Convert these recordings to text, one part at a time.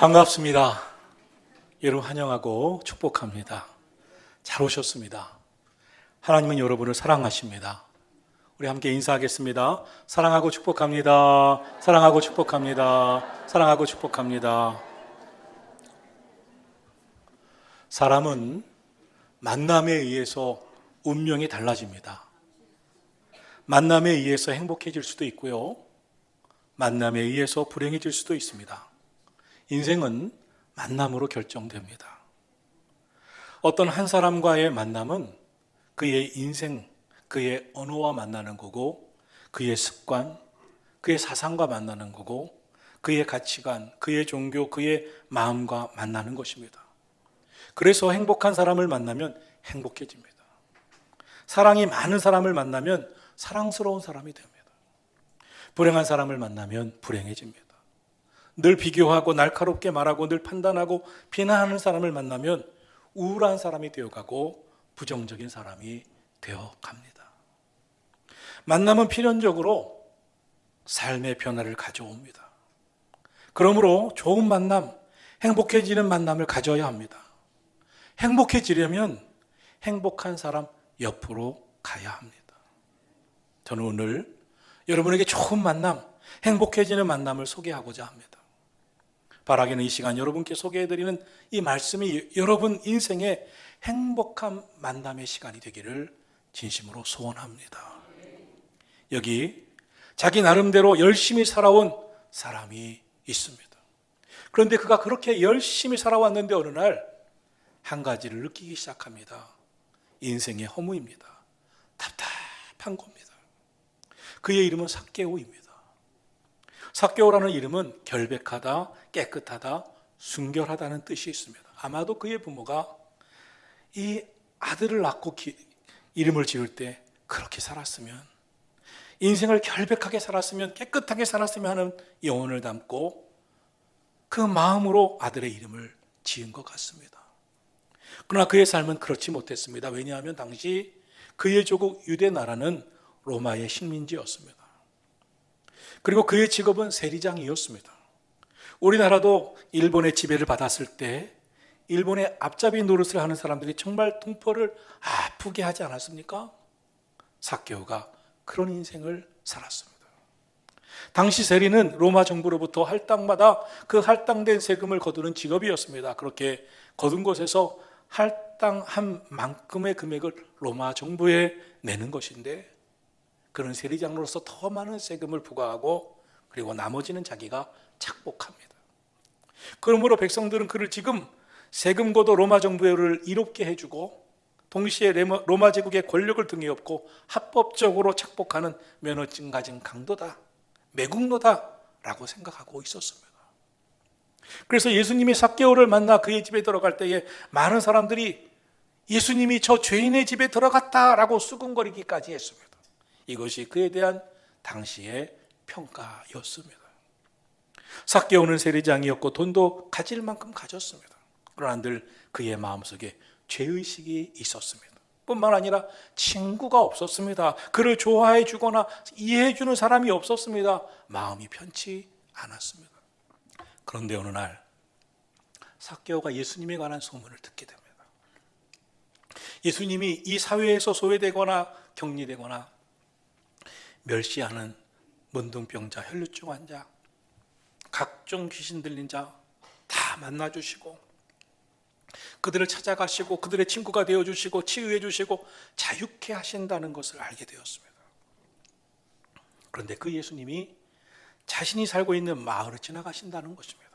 반갑습니다. 여러분 환영하고 축복합니다. 잘 오셨습니다. 하나님은 여러분을 사랑하십니다. 우리 함께 인사하겠습니다. 사랑하고 축복합니다. 사랑하고 축복합니다. 사랑하고 축복합니다. 사람은 만남에 의해서 운명이 달라집니다. 만남에 의해서 행복해질 수도 있고요. 만남에 의해서 불행해질 수도 있습니다. 인생은 만남으로 결정됩니다. 어떤 한 사람과의 만남은 그의 인생, 그의 언어와 만나는 거고, 그의 습관, 그의 사상과 만나는 거고, 그의 가치관, 그의 종교, 그의 마음과 만나는 것입니다. 그래서 행복한 사람을 만나면 행복해집니다. 사랑이 많은 사람을 만나면 사랑스러운 사람이 됩니다. 불행한 사람을 만나면 불행해집니다. 늘 비교하고 날카롭게 말하고 늘 판단하고 비난하는 사람을 만나면 우울한 사람이 되어가고 부정적인 사람이 되어갑니다. 만남은 필연적으로 삶의 변화를 가져옵니다. 그러므로 좋은 만남, 행복해지는 만남을 가져야 합니다. 행복해지려면 행복한 사람 옆으로 가야 합니다. 저는 오늘 여러분에게 좋은 만남, 행복해지는 만남을 소개하고자 합니다. 바라기는 이 시간 여러분께 소개해드리는 이 말씀이 여러분 인생의 행복한 만남의 시간이 되기를 진심으로 소원합니다. 여기 자기 나름대로 열심히 살아온 사람이 있습니다. 그런데 그가 그렇게 열심히 살아왔는데 어느 날 한 가지를 느끼기 시작합니다. 인생의 허무입니다. 답답한 겁니다. 그의 이름은 삭개오입니다. 삭개오라는 이름은 결백하다, 깨끗하다, 순결하다는 뜻이 있습니다. 아마도 그의 부모가 이 아들을 낳고 이름을 지을 때 그렇게 살았으면, 인생을 결백하게 살았으면, 깨끗하게 살았으면 하는 영혼을 담고 그 마음으로 아들의 이름을 지은 것 같습니다. 그러나 그의 삶은 그렇지 못했습니다. 왜냐하면 당시 그의 조국 유대 나라는 로마의 식민지였습니다. 그리고 그의 직업은 세리장이었습니다. 우리나라도 일본의 지배를 받았을 때 일본의 앞잡이 노릇을 하는 사람들이 정말 동포를 아프게 하지 않았습니까? 삭개오가 그런 인생을 살았습니다. 당시 세리는 로마 정부로부터 할당마다 그 할당된 세금을 거두는 직업이었습니다. 그렇게 거둔 곳에서 할당한 만큼의 금액을 로마 정부에 내는 것인데, 그런 세리장으로서 더 많은 세금을 부과하고 그리고 나머지는 자기가 착복합니다. 그러므로 백성들은 그를 지금 세금 거둬 로마 정부를 이롭게 해주고 동시에 로마 제국의 권력을 등에 업고 합법적으로 착복하는 면허증 가진 강도다, 매국노다라고 생각하고 있었습니다. 그래서 예수님이 삭개오를 만나 그의 집에 들어갈 때에 많은 사람들이 예수님이 저 죄인의 집에 들어갔다라고 수군거리기까지 했습니다. 이것이 그에 대한 당시의 평가였습니다. 삭개오는 세리장이었고 돈도 가질 만큼 가졌습니다. 그러나 늘 그의 마음속에 죄의식이 있었습니다. 뿐만 아니라 친구가 없었습니다. 그를 좋아해 주거나 이해해 주는 사람이 없었습니다. 마음이 편치 않았습니다. 그런데 어느 날 삭개오가 예수님에 관한 소문을 듣게 됩니다. 예수님이 이 사회에서 소외되거나 격리되거나 멸시하는 문둥병자, 혈루증 환자, 각종 귀신 들린 자 다 만나주시고 그들을 찾아가시고 그들의 친구가 되어주시고 치유해 주시고 자유케 하신다는 것을 알게 되었습니다. 그런데 그 예수님이 자신이 살고 있는 마을을 지나가신다는 것입니다.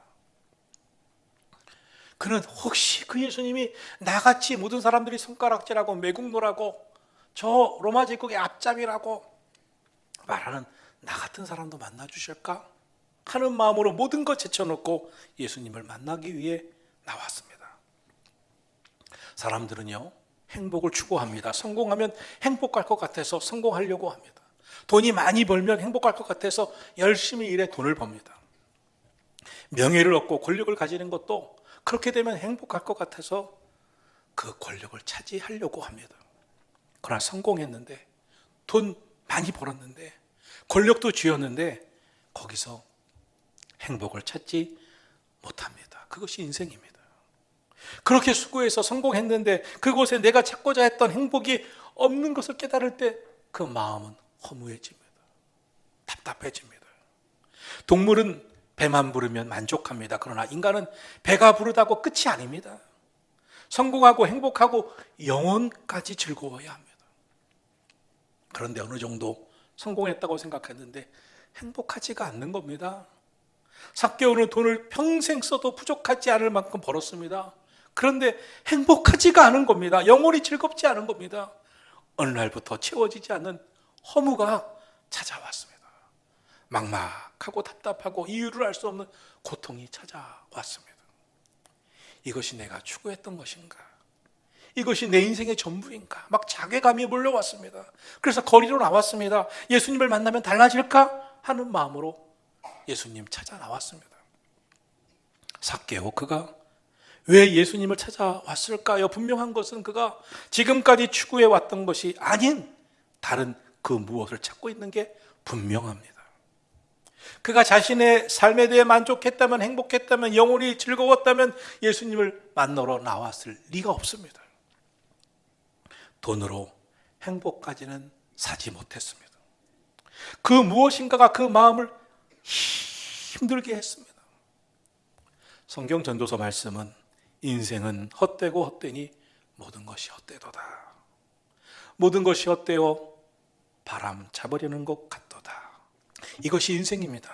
그는 혹시 그 예수님이 나같이 모든 사람들이 손가락질하고 매국노라고 저 로마 제국의 앞잡이라고 말하는 나 같은 사람도 만나 주실까 하는 마음으로 모든 것 제쳐놓고 예수님을 만나기 위해 나왔습니다. 사람들은요, 행복을 추구합니다. 성공하면 행복할 것 같아서 성공하려고 합니다. 돈이 많이 벌면 행복할 것 같아서 열심히 일해 돈을 법니다. 명예를 얻고 권력을 가지는 것도 그렇게 되면 행복할 것 같아서 그 권력을 차지하려고 합니다. 그러나 성공했는데, 돈 많이 벌었는데, 권력도 쥐었는데 거기서 행복을 찾지 못합니다. 그것이 인생입니다. 그렇게 수고해서 성공했는데 그곳에 내가 찾고자 했던 행복이 없는 것을 깨달을 때 그 마음은 허무해집니다. 답답해집니다. 동물은 배만 부르면 만족합니다. 그러나 인간은 배가 부르다고 끝이 아닙니다. 성공하고 행복하고 영혼까지 즐거워야 합니다. 그런데 어느 정도 성공했다고 생각했는데 행복하지가 않는 겁니다. 삭개오는 돈을 평생 써도 부족하지 않을 만큼 벌었습니다. 그런데 행복하지가 않은 겁니다. 영혼이 즐겁지 않은 겁니다. 어느 날부터 채워지지 않는 허무가 찾아왔습니다. 막막하고 답답하고 이유를 알 수 없는 고통이 찾아왔습니다. 이것이 내가 추구했던 것인가? 이것이 내 인생의 전부인가? 막 자괴감이 몰려왔습니다. 그래서 거리로 나왔습니다. 예수님을 만나면 달라질까? 하는 마음으로 예수님 찾아 나왔습니다. 삭개오, 그가 왜 예수님을 찾아왔을까요? 분명한 것은 그가 지금까지 추구해 왔던 것이 아닌 다른 그 무엇을 찾고 있는 게 분명합니다. 그가 자신의 삶에 대해 만족했다면, 행복했다면, 영혼이 즐거웠다면 예수님을 만나러 나왔을 리가 없습니다. 돈으로 행복까지는 사지 못했습니다. 그 무엇인가가 그 마음을 힘들게 했습니다. 성경 전도서 말씀은 인생은 헛되고 헛되니 모든 것이 헛되도다. 모든 것이 헛되어 바람 잡으려는 것 같도다. 이것이 인생입니다.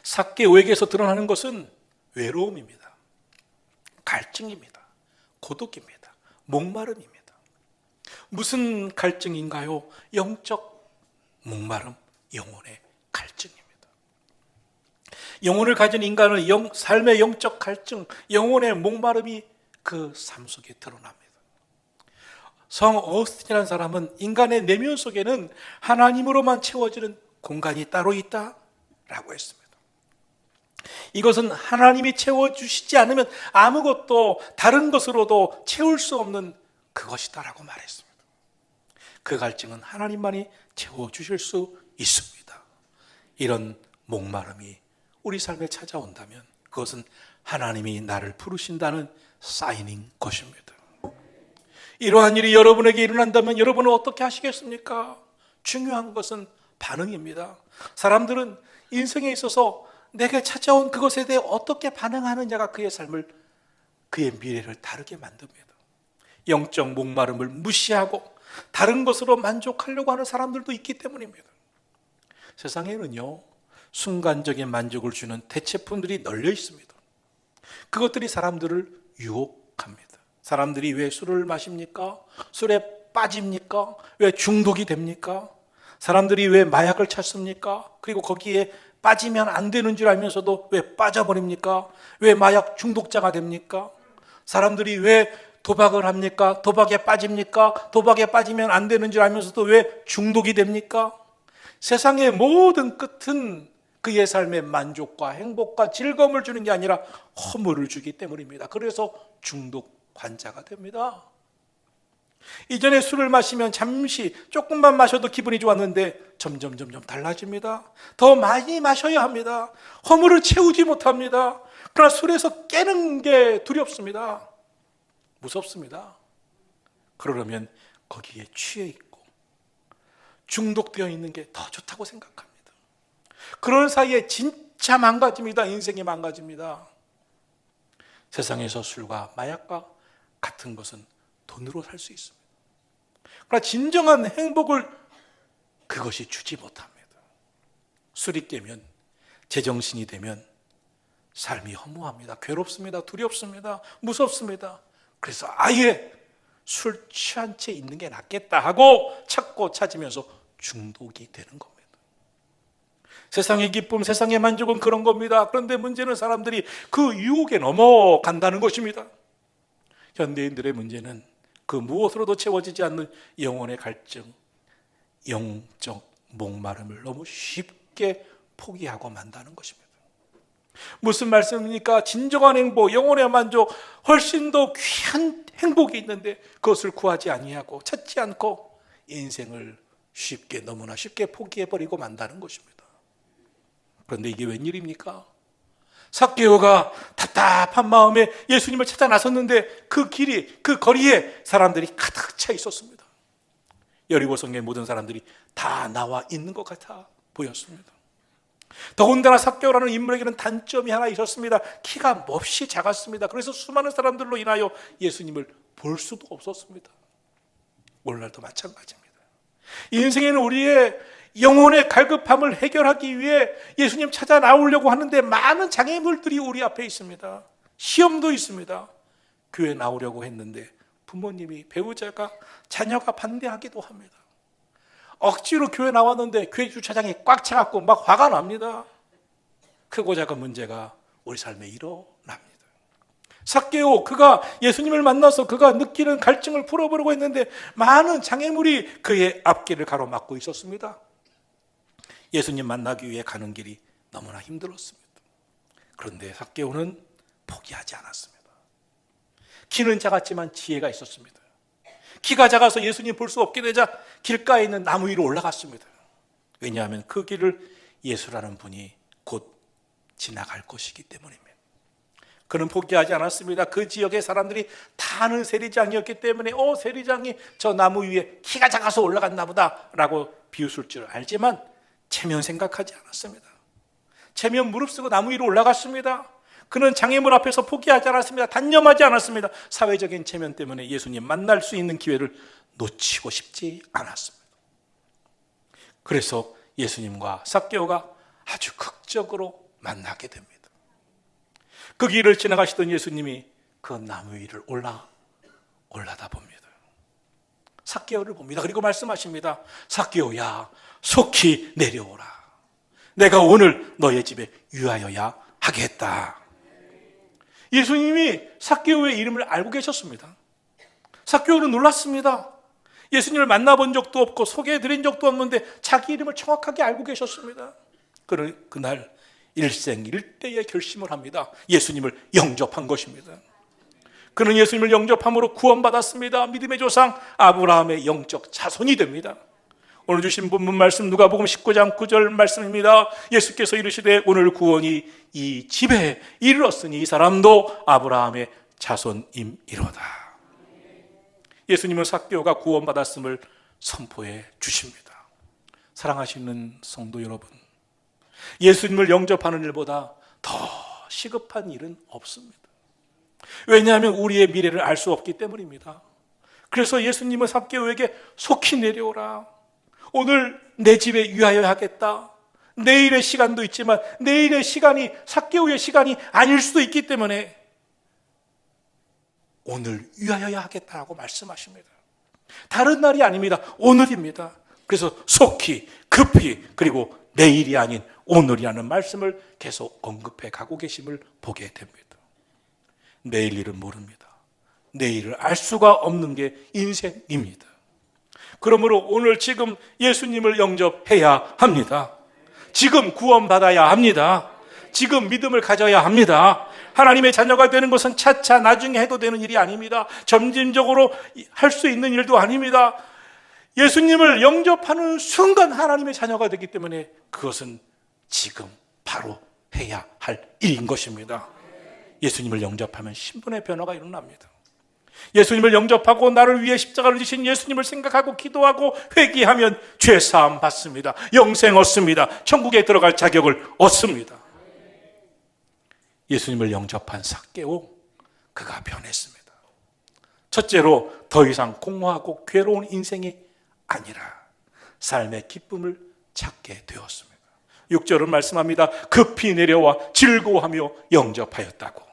삭개오에게서 드러나는 것은 외로움입니다. 갈증입니다. 고독입니다. 목마름입니다. 무슨 갈증인가요? 영적 목마름, 영혼의 갈증입니다. 영혼을 가진 인간은 삶의 영적 갈증, 영혼의 목마름이 그 삶 속에 드러납니다. 성 어거스틴이라는 사람은 인간의 내면 속에는 하나님으로만 채워지는 공간이 따로 있다라고 했습니다. 이것은 하나님이 채워주시지 않으면 아무것도 다른 것으로도 채울 수 없는 그것이다라고 말했습니다. 그 갈증은 하나님만이 채워주실 수 있습니다. 이런 목마름이 우리 삶에 찾아온다면 그것은 하나님이 나를 부르신다는 사인인 것입니다. 이러한 일이 여러분에게 일어난다면 여러분은 어떻게 하시겠습니까? 중요한 것은 반응입니다. 사람들은 인생에 있어서 내게 찾아온 그것에 대해 어떻게 반응하느냐가 그의 삶을, 그의 미래를 다르게 만듭니다. 영적 목마름을 무시하고 다른 것으로 만족하려고 하는 사람들도 있기 때문입니다. 세상에는요, 순간적인 만족을 주는 대체품들이 널려 있습니다. 그것들이 사람들을 유혹합니다. 사람들이 왜 술을 마십니까? 술에 빠집니까? 왜 중독이 됩니까? 사람들이 왜 마약을 찾습니까? 그리고 거기에 빠지면 안 되는 줄 알면서도 왜 빠져버립니까? 왜 마약 중독자가 됩니까? 사람들이 왜 도박을 합니까? 도박에 빠집니까? 도박에 빠지면 안 되는 줄 알면서도 왜 중독이 됩니까? 세상의 모든 끝은 그의 삶의 만족과 행복과 즐거움을 주는 게 아니라 허물을 주기 때문입니다. 그래서 중독 환자가 됩니다. 이전에 술을 마시면 잠시 조금만 마셔도 기분이 좋았는데 점점 달라집니다. 더 많이 마셔야 합니다. 허물을 채우지 못합니다. 그러나 술에서 깨는 게 두렵습니다. 무섭습니다. 그러려면 거기에 취해 있고 중독되어 있는 게 더 좋다고 생각합니다. 그런 사이에 진짜 망가집니다. 인생이 망가집니다. 세상에서 술과 마약과 같은 것은 돈으로 살 수 있습니다. 그러나 진정한 행복을 그것이 주지 못합니다. 술이 깨면, 제정신이 되면 삶이 허무합니다. 괴롭습니다. 두렵습니다. 무섭습니다. 그래서 아예 술 취한 채 있는 게 낫겠다 하고 찾고 찾으면서 중독이 되는 겁니다. 세상의 기쁨, 세상의 만족은 그런 겁니다. 그런데 문제는 사람들이 그 유혹에 넘어간다는 것입니다. 현대인들의 문제는 그 무엇으로도 채워지지 않는 영혼의 갈증, 영적 목마름을 너무 쉽게 포기하고 만다는 것입니다. 무슨 말씀입니까? 진정한 행복, 영혼의 만족, 훨씬 더 귀한 행복이 있는데 그것을 구하지 아니하고 찾지 않고 인생을 쉽게, 너무나 쉽게 포기해버리고 만다는 것입니다. 그런데 이게 웬일입니까? 삭개오가 답답한 마음에 예수님을 찾아 나섰는데 그 길이, 그 거리에 사람들이 가득 차 있었습니다. 여리고성의 모든 사람들이 다 나와 있는 것 같아 보였습니다. 더군다나 삭개오라는 인물에게는 단점이 하나 있었습니다. 키가 몹시 작았습니다. 그래서 수많은 사람들로 인하여 예수님을 볼 수도 없었습니다. 오늘날도 마찬가지입니다. 인생에는 우리의 영혼의 갈급함을 해결하기 위해 예수님 찾아 나오려고 하는데 많은 장애물들이 우리 앞에 있습니다. 시험도 있습니다. 교회 나오려고 했는데 부모님이, 배우자가, 자녀가 반대하기도 합니다. 억지로 교회 나왔는데 교회 주차장이 꽉 차갖고 막 화가 납니다. 크고 작은 문제가 우리 삶에 일어납니다. 삭개오, 그가 예수님을 만나서 그가 느끼는 갈증을 풀어보려고 했는데 많은 장애물이 그의 앞길을 가로막고 있었습니다. 예수님 만나기 위해 가는 길이 너무나 힘들었습니다. 그런데 삭개오는 포기하지 않았습니다. 키는 작았지만 지혜가 있었습니다. 키가 작아서 예수님 볼 수 없게 되자 길가에 있는 나무 위로 올라갔습니다. 왜냐하면 그 길을 예수라는 분이 곧 지나갈 것이기 때문입니다. 그는 포기하지 않았습니다. 그 지역의 사람들이 다 아는 세리장이었기 때문에 세리장이 저 나무 위에 키가 작아서 올라갔나 보다 라고 비웃을 줄 알지만 체면 생각하지 않았습니다. 체면 무릅쓰고 나무 위로 올라갔습니다. 그는 장애물 앞에서 포기하지 않았습니다. 단념하지 않았습니다. 사회적인 체면 때문에 예수님 만날 수 있는 기회를 놓치고 싶지 않았습니다. 그래서 예수님과 삭개오가 아주 극적으로 만나게 됩니다. 그 길을 지나가시던 예수님이 그 나무 위를 올라다 봅니다. 삭개오를 봅니다. 그리고 말씀하십니다. 삭개오야, 속히 내려오라. 내가 오늘 너의 집에 유하여야 하겠다. 예수님이 삭개오의 이름을 알고 계셨습니다. 삭개오는 놀랐습니다. 예수님을 만나본 적도 없고 소개해드린 적도 없는데 자기 이름을 정확하게 알고 계셨습니다. 그날 일생일대의 결심을 합니다. 예수님을 영접한 것입니다. 그는 예수님을 영접함으로 구원받았습니다. 믿음의 조상 아브라함의 영적 자손이 됩니다. 오늘 주신 본문 말씀 누가복음 19장 9절 말씀입니다. 예수께서 이르시되 오늘 구원이 이 집에 이르렀으니 이 사람도 아브라함의 자손임이로다. 예수님은 삭개오가 구원받았음을 선포해 주십니다. 사랑하시는 성도 여러분, 예수님을 영접하는 일보다 더 시급한 일은 없습니다. 왜냐하면 우리의 미래를 알 수 없기 때문입니다. 그래서 예수님은 삭개오에게 속히 내려오라. 오늘 내 집에 유하여야 하겠다. 내일의 시간도 있지만 내일의 시간이 삭개오의 시간이 아닐 수도 있기 때문에 오늘 유하여야 하겠다라고 말씀하십니다. 다른 날이 아닙니다. 오늘입니다. 그래서 속히, 급히, 그리고 내일이 아닌 오늘이라는 말씀을 계속 언급해 가고 계심을 보게 됩니다. 내일 일은 모릅니다. 내일을 알 수가 없는 게 인생입니다. 그러므로 오늘 지금 예수님을 영접해야 합니다. 지금 구원받아야 합니다. 지금 믿음을 가져야 합니다. 하나님의 자녀가 되는 것은 차차 나중에 해도 되는 일이 아닙니다. 점진적으로 할 수 있는 일도 아닙니다. 예수님을 영접하는 순간 하나님의 자녀가 되기 때문에 그것은 지금 바로 해야 할 일인 것입니다. 예수님을 영접하면 신분의 변화가 일어납니다. 예수님을 영접하고 나를 위해 십자가를 지신 예수님을 생각하고 기도하고 회개하면 죄사함 받습니다. 영생 얻습니다. 천국에 들어갈 자격을 얻습니다. 예수님을 영접한 삭개오, 그가 변했습니다. 첫째로 더 이상 공허하고 괴로운 인생이 아니라 삶의 기쁨을 찾게 되었습니다. 6절은 말씀합니다. 급히 내려와 즐거워하며 영접하였다고.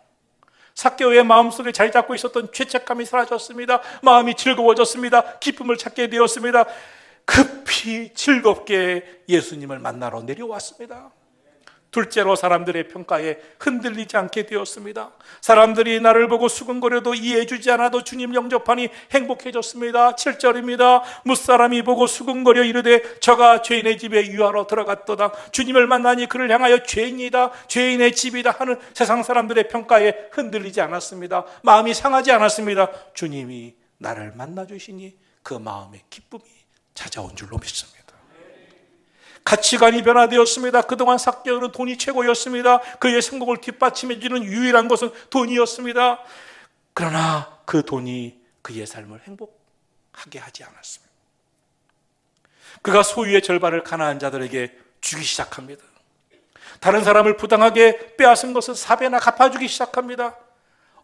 삭개오의 마음속에 자리 잡고 있었던 죄책감이 사라졌습니다. 마음이 즐거워졌습니다. 기쁨을 찾게 되었습니다. 급히 즐겁게 예수님을 만나러 내려왔습니다. 둘째로 사람들의 평가에 흔들리지 않게 되었습니다. 사람들이 나를 보고 수근거려도 이해해주지 않아도 주님 영접하니 행복해졌습니다. 7절입니다. 무사람이 보고 수근거려 이르되 저가 죄인의 집에 유하러 들어갔도다. 주님을 만나니 그를 향하여 죄인이다, 죄인의 집이다 하는 세상 사람들의 평가에 흔들리지 않았습니다. 마음이 상하지 않았습니다. 주님이 나를 만나주시니 그 마음의 기쁨이 찾아온 줄로 믿습니다. 가치관이 변화되었습니다. 그동안 삭개오는 돈이 최고였습니다. 그의 성공을 뒷받침해주는 유일한 것은 돈이었습니다. 그러나 그 돈이 그의 삶을 행복하게 하지 않았습니다. 그가 소유의 절반을 가난한 자들에게 주기 시작합니다. 다른 사람을 부당하게 빼앗은 것을 4배나 갚아주기 시작합니다.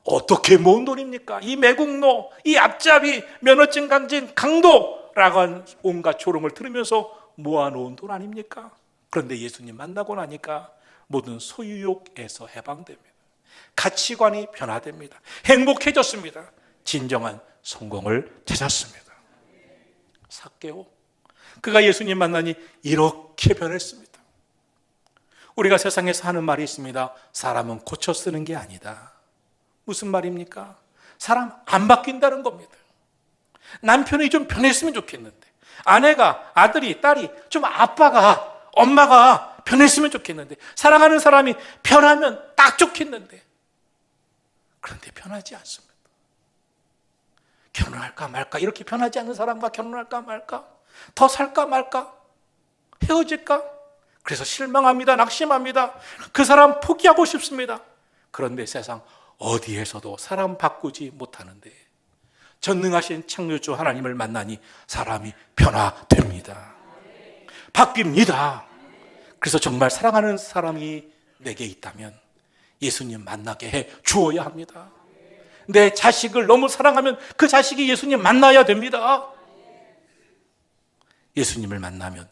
어떻게 모은 돈입니까? 이 매국노, 이 앞잡이, 면허증 강진, 강도라고 하는 온갖 조롱을 들으면서 모아놓은 돈 아닙니까? 그런데 예수님 만나고 나니까 모든 소유욕에서 해방됩니다. 가치관이 변화됩니다. 행복해졌습니다. 진정한 성공을 찾았습니다. 삭개오, 그가 예수님 만나니 이렇게 변했습니다. 우리가 세상에서 하는 말이 있습니다. 사람은 고쳐 쓰는 게 아니다. 무슨 말입니까? 사람 안 바뀐다는 겁니다. 남편이 좀 변했으면 좋겠는데, 아내가, 아들이, 딸이, 좀 아빠가, 엄마가 변했으면 좋겠는데, 사랑하는 사람이 변하면 딱 좋겠는데, 그런데 변하지 않습니다. 결혼할까 말까, 이렇게 변하지 않는 사람과 결혼할까 말까, 더 살까 말까, 헤어질까? 그래서 실망합니다. 낙심합니다. 그 사람 포기하고 싶습니다. 그런데 세상 어디에서도 사람 바꾸지 못하는데 전능하신 창조주 하나님을 만나니 사람이 변화됩니다. 바뀝니다. 그래서 정말 사랑하는 사람이 내게 있다면 예수님 만나게 해 주어야 합니다. 내 자식을 너무 사랑하면 그 자식이 예수님 만나야 됩니다. 예수님을 만나면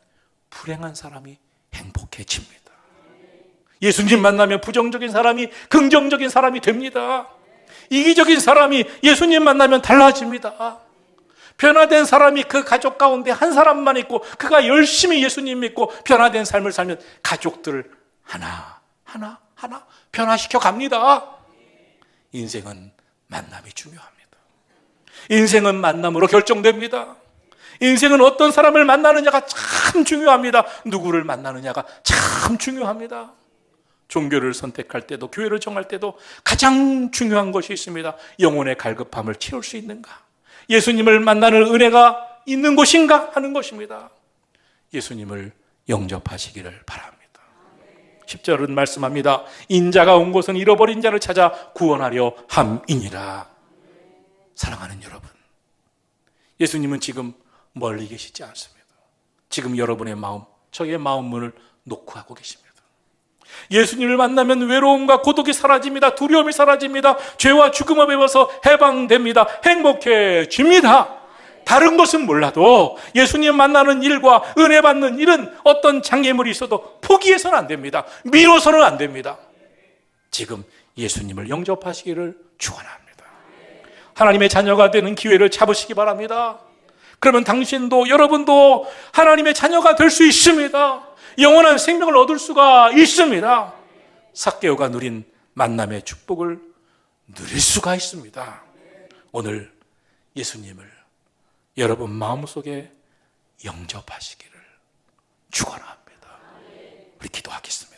불행한 사람이 행복해집니다. 예수님 만나면 부정적인 사람이 긍정적인 사람이 됩니다. 이기적인 사람이 예수님 만나면 달라집니다. 변화된 사람이 그 가족 가운데 한 사람만 있고 그가 열심히 예수님 믿고 변화된 삶을 살면 가족들을 하나 변화시켜 갑니다. 인생은 만남이 중요합니다. 인생은 만남으로 결정됩니다. 인생은 어떤 사람을 만나느냐가 참 중요합니다. 누구를 만나느냐가 참 중요합니다. 종교를 선택할 때도 교회를 정할 때도 가장 중요한 것이 있습니다. 영혼의 갈급함을 채울 수 있는가? 예수님을 만나는 은혜가 있는 곳인가 하는 것입니다. 예수님을 영접하시기를 바랍니다. 10절은 말씀합니다. 인자가 온 곳은 잃어버린 자를 찾아 구원하려 함이니라. 사랑하는 여러분, 예수님은 지금 멀리 계시지 않습니다. 지금 여러분의 마음, 저의 마음 문을 놓고 하고 계십니다. 예수님을 만나면 외로움과 고독이 사라집니다. 두려움이 사라집니다. 죄와 죽음에서 해방됩니다. 행복해집니다. 다른 것은 몰라도 예수님 만나는 일과 은혜 받는 일은 어떤 장애물이 있어도 포기해서는 안 됩니다. 미뤄서는 안 됩니다. 지금 예수님을 영접하시기를 축원합니다. 하나님의 자녀가 되는 기회를 잡으시기 바랍니다. 그러면 당신도 여러분도 하나님의 자녀가 될 수 있습니다. 영원한 생명을 얻을 수가 있습니다. 삭개오가 누린 만남의 축복을 누릴 수가 있습니다. 오늘 예수님을 여러분 마음속에 영접하시기를 축원합니다. 우리 기도하겠습니다.